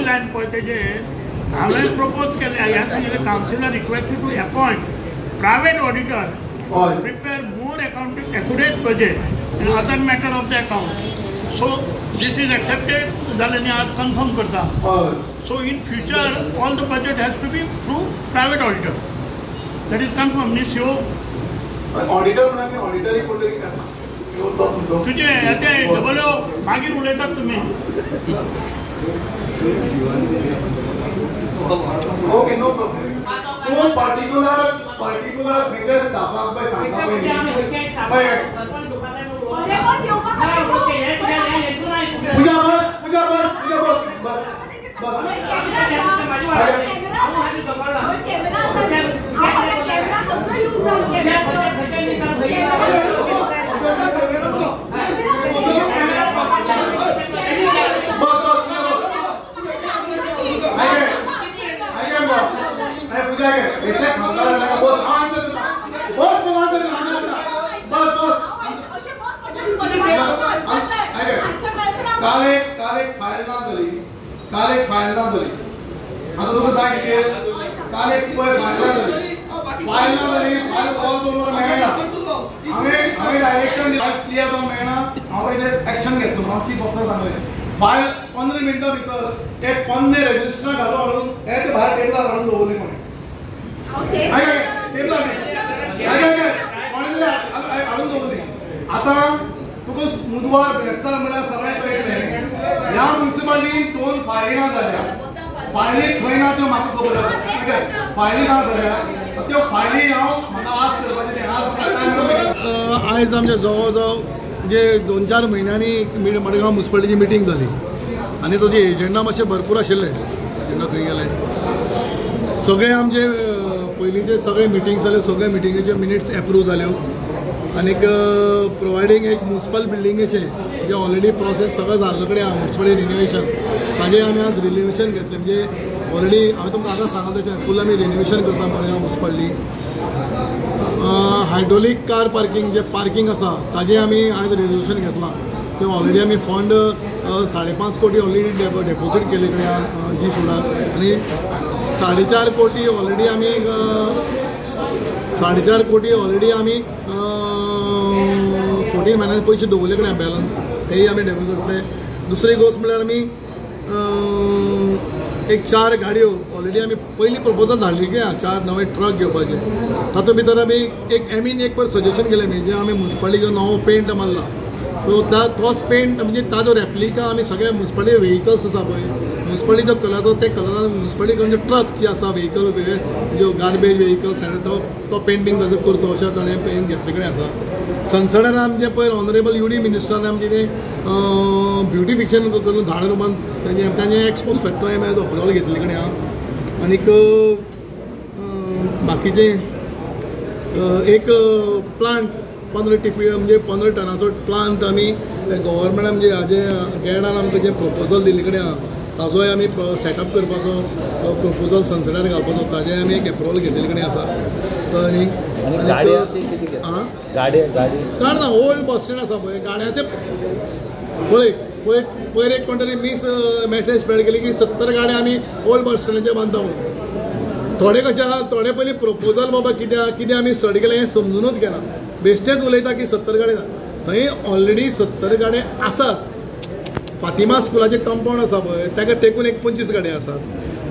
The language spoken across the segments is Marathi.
लायन पळय तेजे हांवें प्रपोज केले ह्या सांगितलें councillor requested to appoint private auditor prepare more accurate budget and other matter of the account. So this is accepted. Dalani आज confirm करता. So in future all the budget has to be through private auditor. That is confirmed. Ni show. Auditor म्हणा मी auditor ही कोणतरी करता. तुझे याचे डबल मागीर उलयतात तुम्ही. Okay, no problem. तो particular figures स्टाफाक बाय सांगता पळय काल एक फायल ना झाली आता तुका सांगितले काल एक फायल ना झाली फायल कॉल करून मेळना हांवें डायरेक्शन क्लियर जावंक मेळना हांवें एक्शन घेतलो आमची बॉक्सां सांगलें फायल 15 मिनटां भितर ते 15 रजिस्टर घालून हे ते भायर टेबलार हाडून दवरली म्हणे टेबलार हाडून दवरली आतां तुका बुधवार ब्रेस्तार म्हळ्यार सगळें कळटलें ह्या म्युनिसिपालिटीन 2 फायली ना जाल्या फायली खंय ना त्यो म्हाका खबर आसा फायली ना जाल्या त्यो फायली हांव म्हाका आज करपाचें आज आयज आमच्या जवळ जवळ जे 2-4 म्हयन्यांनी मडगांव म्युनिसिपालिटीची मिटींग जाली आनी ताजे एजंडा मातशें भरपूर आशिल्ले एजंडा खंय गेले सगळे आमचे पयलींचे सगळे मिटींग जाले सगळे मिटींगेचे मिनिट्स एप्रूव जाल्यो आनीक प्रोवायडींग एक म्युनिसिपल बिल्डिंगेचे जे ऑलरेडी प्रोसेस सगळं जाल्ले कडेन आहा म्युनिसिपल रिनोवेशन ताजें आमी आज रिनोवेशन घेतलें म्हणजे ऑलरेडी हांवें तुमकां आतां सांगला तशें फूल आमी रिनोवेशन करता Madgaon municipality hydraulic car parking जे पार्किंग आसा ताजें आमी आज रिनोवेशन घेतलां ते ऑलरेडी आमी फंड 5.5 कोटी ऑलरेडी डेपोजीट केले कडेन जी सोडार आनी 4.5 कोटी ऑलरेडी आमी 4.5 कोटी ऑलरेडी आमी 14 म्हयन्याचे पयशे दवरले कडेन बॅलन्स तेय आमी डेपोजीट करतले दुसरी गोष्ट म्हळ्यार आमी एक 4 गाडयो ऑलरेडी आमी पयलीं प्रपोजल धाडली की 4 नवे ट्रक घेवपाचे तातूंत भितर आमी एक एमीन एक सजेशन केलें म्हणजे आमी म्युनिसिपालिटीचो नवो पेंट मारला सो तोच पेंट म्हणजे ताजो रेप्लिका आमी सगळे म्युनिसिपालिटी व्हेहिकल्स आसा पळय म्युनिसिपालिटीचो कलराचो ते कलरान म्युनिसिपालिटी म्हणजे ट्रक जे आसा व्हेहिकल ज्यो गार्बेज व्हेहिकल्स तो पेंटींग ताजो करचो अशें ताणें पेंट घेतले कडेन आसा सनसडार आमचे पयर ऑनरेबल युडी मिनिस्टरान आमचे ते ब्युटिफिकेशन करून झाड रुमान तांचें एक्सपोज फॅक्टरी आमी अप्रुवल घेतले कडेन आहा आनीक बाकीचे एक प्लांट 15 टिपी म्हणजे 15 टनाचो प्लांट आमी गव्हर्मेंटान म्हणजे हाजे गॅडान आमकां जे प्रपोजल दिल्ले कडेन आहा ताजोय आमी सेटअप करपाचो प्रपोजल सनसडार घालपाचो ताजें आमी एक एप्रुवल घेतलेले कडेन आसा कळ्ळें न्ही गाडी ना ओल्ड बस स्टँड आसा पळय गाड्याचे पयर एक कोण तरी मॅसेज स्प्रेड केली की 70 गाड्या आमी ओल्ड बस स्टँडाचेर बांदता म्हणून थोडे कशे आसा थोडे पयलीं प्रपोजल बाबा कितें आमी स्टडी केलें हें समजुनूच घेना बेश्टेच उलयता की 70 गाडी थंय ऑलरेडी 70 गाडे आसात फातिमा स्कुलाचें कंपाउंड आसा पळय ताका तेकून एक 25 गाडी आसात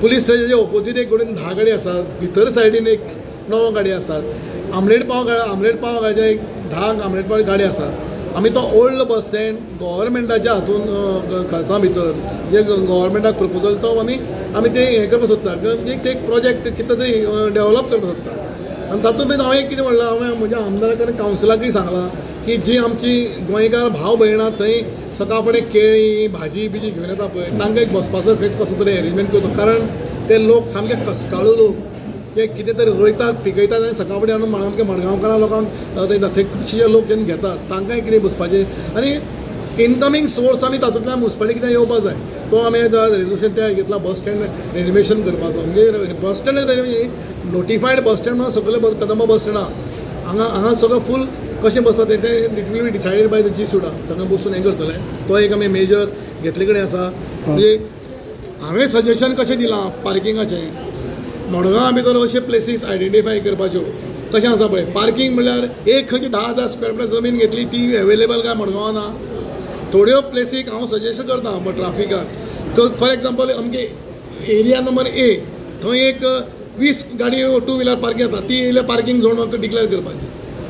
पुलीस स्टेशनाचे ऑपोजीट एक कडेन 10 गाडी आसात भितर सायडीन एक 9 गाडी आसात आमलेट पाव गाडीचे एक 10 आमलेट पाव गाडी आसात आमी तो ओल्ड बस स्टँड गव्हर्मेंटाच्या हातून खर्चा भितर जे गव्हर्मेंटाक प्रपोजल तो आमी ते हें करपाक सोदता एक प्रोजेक्ट कितें तरी डेवलप करपाक सोदता आनी तातूंत भितर हांवें कितें म्हणलां हांवें म्हज्या आमदाराक कावन्सिलाकूय सांगलां की जी आमची गोंयकार भाव भयणां थंय सकाळ फुडें केळी भाजी बिजी घेवन येता पळय तांकां एक बसपाचो खंय कसो तरी अरेंजमेंट करता कारण ते लोक सामके कश्टाळू लोक ते कितें तरी रोयतात पिकयतात आनी सकाळ फुडें हाडून आमच्या मडगांवकारां लोकांक थंय खुबशे लोक जेन्ना घेतात तांकांय कितें बसपाचें आनी इनकमींग सोर्स आमी तातूंतल्यान म्युनिसिपालिटी कितें येवपाक जाय तो आमी रेजोल्युशन त्या घेतला बस स्टँड रेनोवेशन करपाचो म्हणजे बस स्टँड नोटिफायड बस स्टँड म्हणून सगळे कदंबा बस स्टँड हांगा सगळं फूल कशें बसता ते it will be decided by the G SUDA सगळें बसून हें करतले तो एक आमी मेजर घेतले कडेन आसा म्हणजे हांवें सजेशन कशें दिलां पार्किंगाचें. मडगांवा भितर अशे प्लेसीस आयडेंटिफाय करपाच्यो कशें आसा पळय. पार्किंग म्हणल्यार एक खंयची 10,000 स्क्वेअर मिटर जमीन घेतली ती एवेलेबल काय मडगांवां ना. थोड्यो प्लेसीक हांव सजेस्ट करता ट्राफिकाक. फॉर एग्जाम्पल आमगे एरिया नंबर A थंय एक 20 गाडयो टू व्हिलर पार्किंग जाता ती येयल्या पार्किंग झोन डिक्लेअर करपाची.